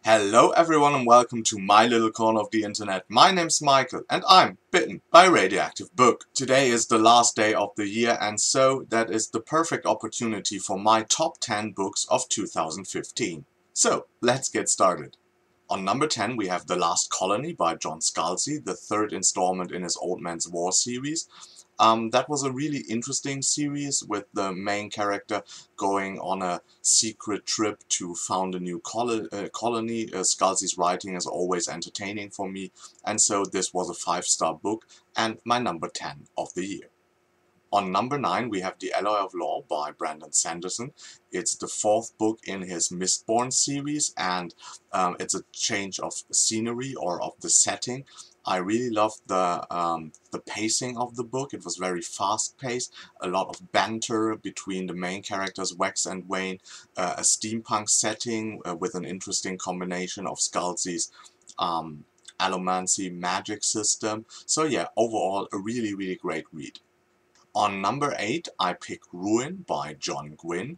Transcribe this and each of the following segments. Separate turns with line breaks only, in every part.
Hello everyone and welcome to my little corner of the internet. My name's Michael and I'm bitten by a radioactive bug. Today is the last day of the year and so that is the perfect opportunity for my top 10 books of 2015. So let's get started. On number 10 we have The Last Colony by John Scalzi, the third installment in his Old Man's War series. That was a really interesting series with the main character going on a secret trip to found a new colony. Scalzi's writing is always entertaining for me, and so this was a 5-star book and my number 10 of the year. On number 9 we have The LOI of Law by Brandon Sanderson. It's the fourth book in his Mistborn series and it's a change of scenery or of the setting. I really loved the pacing of the book. It was very fast paced, a lot of banter between the main characters Wex and Wayne, a steampunk setting with an interesting combination of Scalzi's allomancy magic system. So yeah, overall a really great read. On number 8 I pick Ruin by John Gwynne.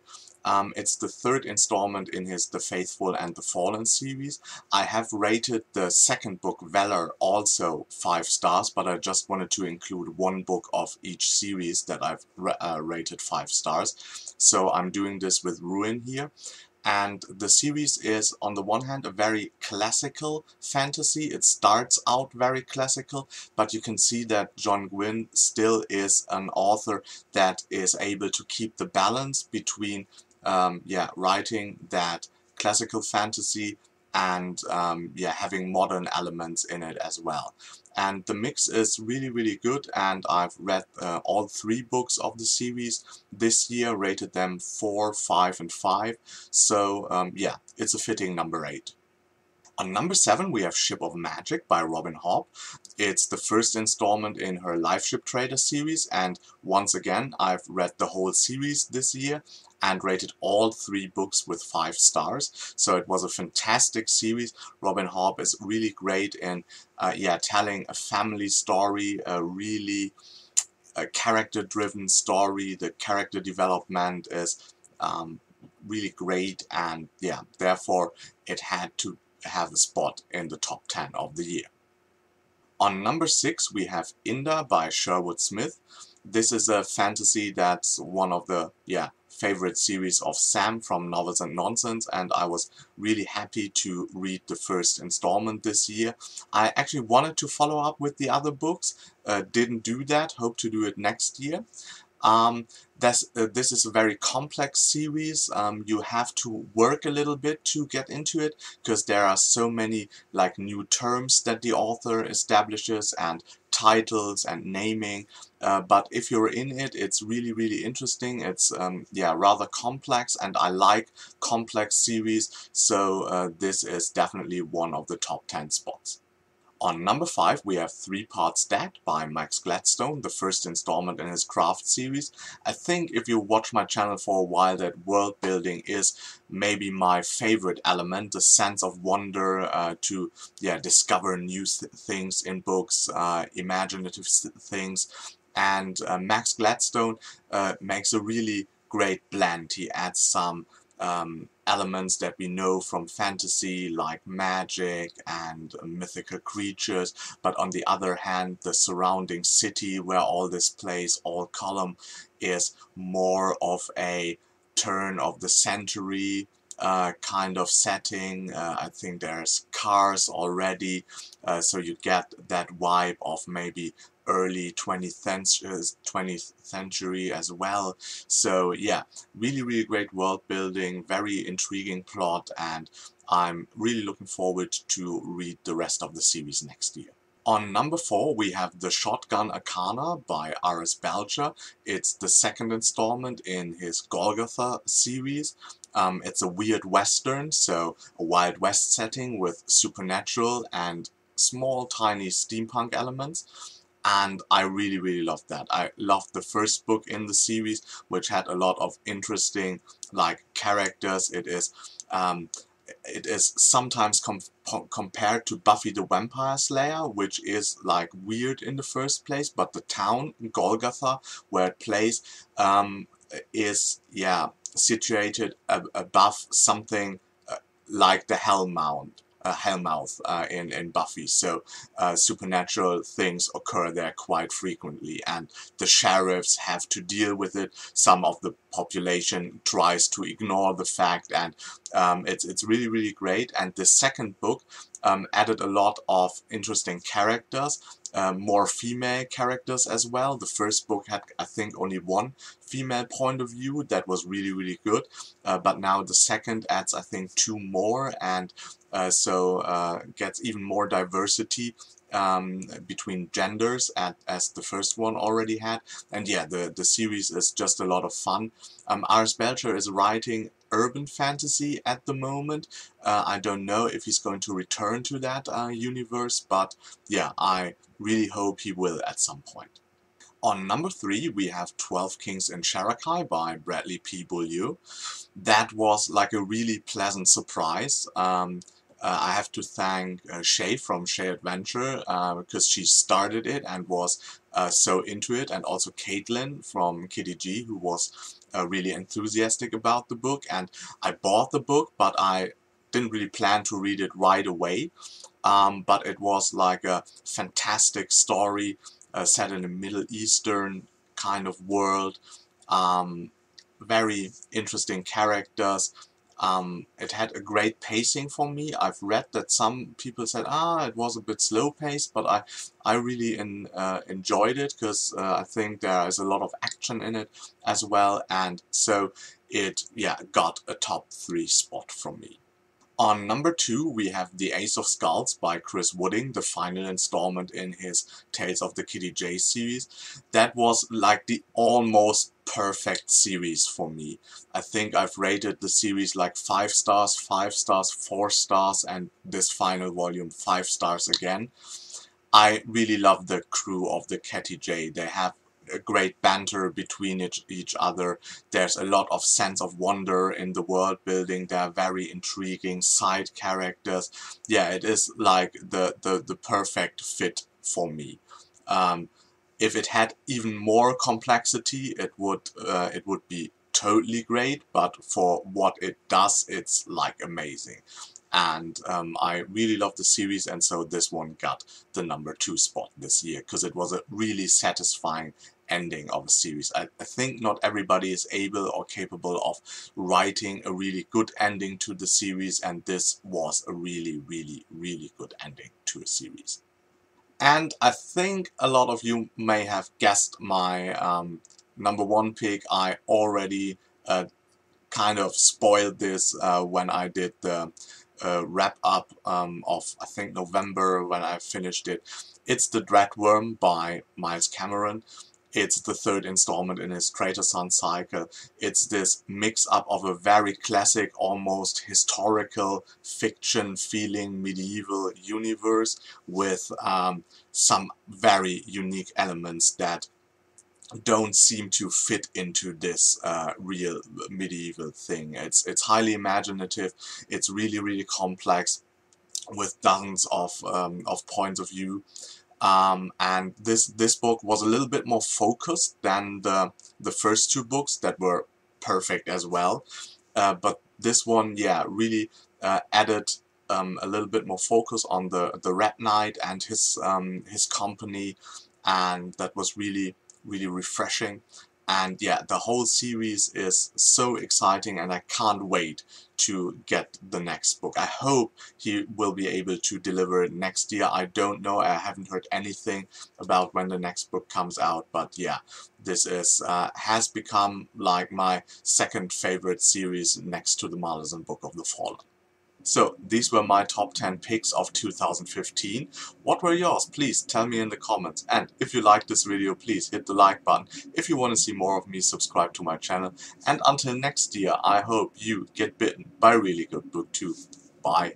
It's the third installment in his The Faithful and the Fallen series. I have rated the second book, Valor, also 5 stars, but I just wanted to include one book of each series that I've rated 5 stars. So I'm doing this with Ruin here. And the series is, on the one hand, a very classical fantasy. It starts out very classical, but you can see that John Gwynne still is an author that is able to keep the balance between writing that classical fantasy and having modern elements in it as well. And the mix is really good, and I've read all 3 books of the series this year, rated them 4, 5 and 5, so it's a fitting number 8. On number 7 we have Ship of Magic by Robin Hobb. It's the first installment in her Life Ship Trader series, and once again I've read the whole series this year and rated all 3 books with 5 stars. So it was a fantastic series. Robin Hobb is really great in telling a family story, a really character-driven story. The character development is really great, and therefore it had to have a spot in the top 10 of the year. On number 6 we have Inda by Sherwood Smith. This is a fantasy that's one of the favorite series of Sam from Novels and Nonsense, and I was really happy to read the first installment this year. I actually wanted to follow up with the other books, didn't do that, hope to do it next year. This is a very complex series. You have to work a little bit to get into it because there are so many new terms that the author establishes and titles and naming. But if you're in it, it's really interesting. It's rather complex, and I like complex series, so this is definitely one of the top 10 spots. On number 5 we have 3 Parts Dead by Max Gladstone, the first installment in his Craft series. I think if you watch my channel for a while that world building is maybe my favorite element, the sense of wonder to discover new things in books, imaginative things, and Max Gladstone makes a really great blend. He adds some elements that we know from fantasy like magic and mythical creatures, but on the other hand the surrounding city where all this plays, all column, is more of a turn of the century kind of setting. I think there's cars already, so you get that vibe of maybe early 20th century as well. So yeah, really great world building, very intriguing plot, and I'm really looking forward to read the rest of the series next year. On number 4 we have The Shotgun Econo by R.S. Belcher. It's the second installment in his Golgotha series. It's a weird western, so a Wild West setting with supernatural and small tiny steampunk elements. And I really loved that. I loved the first book in the series, which had a lot of interesting characters. It is sometimes compared to Buffy the Vampire Slayer, which is weird in the first place, but the town Golgotha where it plays is situated above something like the Hellmouth in Buffy. So supernatural things occur there quite frequently, and the sheriffs have to deal with it. Some of the population tries to ignore the fact, and it's really, really great. And the second book added a lot of interesting characters, more female characters as well. The first book had, I think, only one female point of view that was really, really good, but now the second adds, I think, two more, and so gets even more diversity between genders as the first one already had. And yeah, the series is just a lot of fun. Ars Belcher is writing urban fantasy at the moment. I don't know if he's going to return to that universe, but yeah, I really hope he will at some point. On number 3 we have 12 Kings in Sherakai by Bradley P. Beaulieu. That was like a really pleasant surprise. I have to thank Shay from Shay Adventure because she started it and was so into it, and also Caitlin from Kitty G, who was really enthusiastic about the book. And I bought the book, but I didn't really plan to read it right away. But it was like a fantastic story set in a Middle Eastern kind of world. Very interesting characters. It had a great pacing for me. I've read that some people said, it was a bit slow paced, but I really enjoyed it because I think there is a lot of action in it as well, and so it, yeah, got a top 3 spot from me. On number 2 we have The Ace of Skulls by Chris Wooding, the final installment in his Tales of the Kitty J series. That was like the almost perfect series for me. I think I've rated the series like 5 stars, 5 stars, 4 stars, and this final volume 5 stars again. I really love the crew of the Kitty J. They have a great banter between each other. There's a lot of sense of wonder in the world building. There are very intriguing side characters. Yeah, it is like the perfect fit for me. If it had even more complexity, it would be totally great, but for what it does, it's like amazing. And I really love the series, and so this one got the number 2 spot this year because it was a really satisfying ending of a series. I think not everybody is able or capable of writing a really good ending to the series, and this was a really, really, really good ending to a series. And I think a lot of you may have guessed my number 1 pick. I already kind of spoiled this when I did the wrap up of, I think, November, when I finished it. It's the Dreadworm by Miles Cameron. It's the 3rd installment in his Traitor Sun cycle. It's this mix-up of a very classic, almost historical fiction feeling medieval universe with some very unique elements that don't seem to fit into this real medieval thing. It's highly imaginative. It's really, really complex with dozens of points of view. And this book was a little bit more focused than the first 2 books that were perfect as well. But this one, yeah, really added a little bit more focus on the Red Knight and his company, and that was really, really refreshing. And yeah, the whole series is so exciting, and I can't wait to get the next book. I hope he will be able to deliver it next year. I don't know, I haven't heard anything about when the next book comes out, but yeah, this is has become like my 2nd favorite series next to the Malazan Book of the Fallen. So, these were my top 10 picks of 2015. What were yours? Please tell me in the comments. And if you liked this video, please hit the like button. If you want to see more of me, subscribe to my channel. And until next year, I hope you get bitten by a really good book too. Bye.